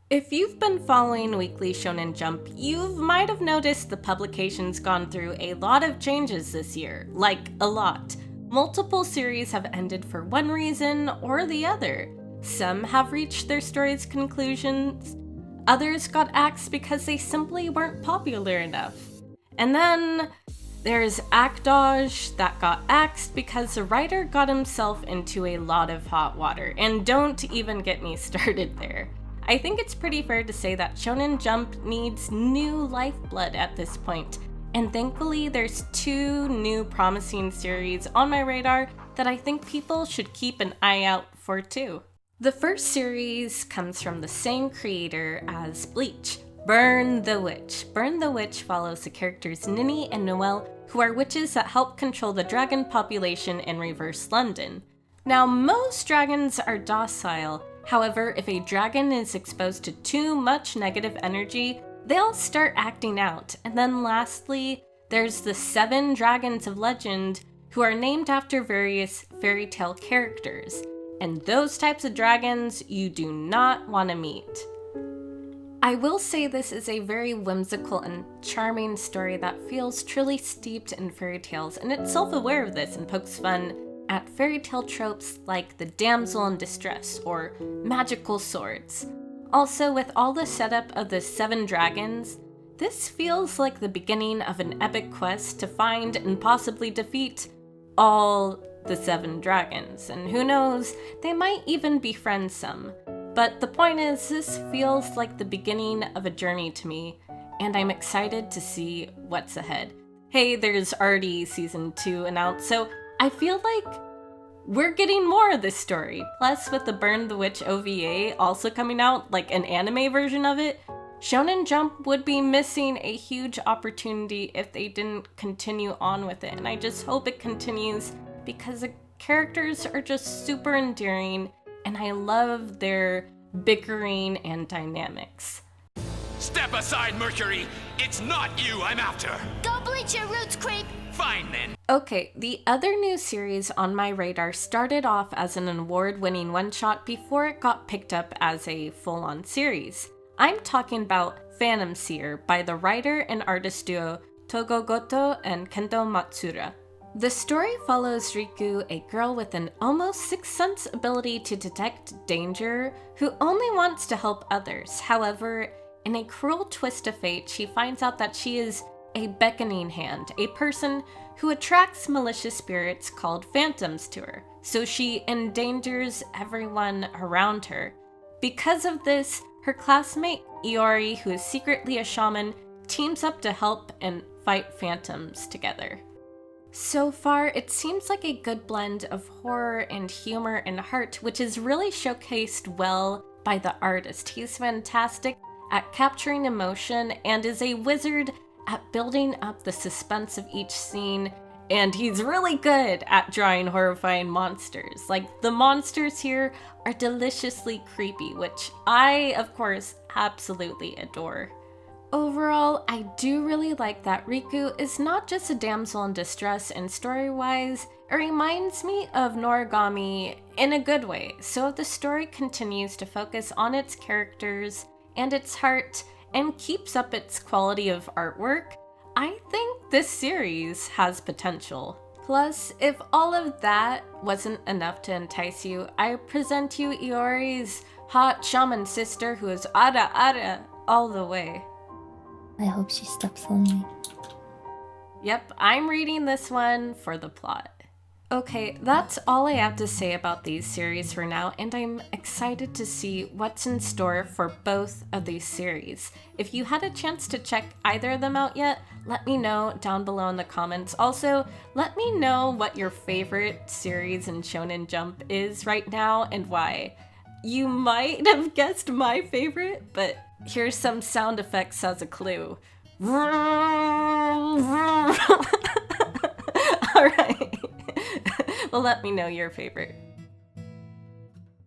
If you've been following Weekly Shonen Jump, you might have noticed the publication's gone through a lot of changes this year. Like, a lot. Multiple series have ended for one reason or the other. Some have reached their story's conclusions, others got axed because they simply weren't popular enough. And then there's Akdoj that got axed because the writer got himself into a lot of hot water, and don't even get me started there. I think it's pretty fair to say that Shonen Jump needs new lifeblood at this point, and thankfully there's two new promising series on my radar that I think people should keep an eye out for too. The first series comes from the same creator as Bleach, Burn the Witch. Burn the Witch follows the characters Nini and Noelle, who are witches that help control the dragon population in reverse London. Now, most dragons are docile. However, if a dragon is exposed to too much negative energy, they'll start acting out. And then lastly, there's the 7 dragons of legend, who are named after various fairy tale characters. And those types of dragons you do not want to meet. I will say this is a very whimsical and charming story that feels truly steeped in fairy tales, and it's self-aware of this and pokes fun at fairy tale tropes like the damsel in distress or magical swords. Also, with all the setup of the 7 dragons, this feels like the beginning of an epic quest to find and possibly defeat all the 7 dragons, and who knows, they might even befriend some. But the point is, this feels like the beginning of a journey to me, and I'm excited to see what's ahead. Hey, there's already season 2 announced, so I feel like we're getting more of this story. Plus, with the Burn the Witch OVA also coming out, like an anime version of it, Shonen Jump would be missing a huge opportunity if they didn't continue on with it, and I just hope it continues because the characters are just super endearing, and I love their bickering and dynamics. Step aside, Mercury! It's not you I'm after! Go bleach your roots, creep! Fine then! Okay, the other new series on my radar started off as an award-winning one-shot before it got picked up as a full-on series. I'm talking about Phantom Seer by the writer and artist duo Togo Goto and Kento Matsura. The story follows Riku, a girl with an almost sixth sense ability to detect danger, who only wants to help others. However, in a cruel twist of fate, she finds out that she is a beckoning hand, a person who attracts malicious spirits called phantoms to her, so she endangers everyone around her. Because of this, her classmate Iori, who is secretly a shaman, teams up to help and fight phantoms together. So far, it seems like a good blend of horror and humor and heart, which is really showcased well by the artist. He's fantastic at capturing emotion and is a wizard at building up the suspense of each scene, and he's really good at drawing horrifying monsters. Like, the monsters here are deliciously creepy, which I, of course, absolutely adore. Overall, I do really like that Riku is not just a damsel in distress, and story-wise, it reminds me of Noragami in a good way. So if the story continues to focus on its characters and its heart and keeps up its quality of artwork, I think this series has potential. Plus, if all of that wasn't enough to entice you, I present you Iori's hot shaman sister who is ara all the way. I hope she stops lonely. Yep, I'm reading this one for the plot. Okay, that's all I have to say about these series for now, and I'm excited to see what's in store for both of these series. If you had a chance to check either of them out yet, let me know down below in the comments. Also, let me know what your favorite series in Shonen Jump is right now and why. You might have guessed my favorite, but here's some sound effects as a clue. Alright. Well, let me know your favorite.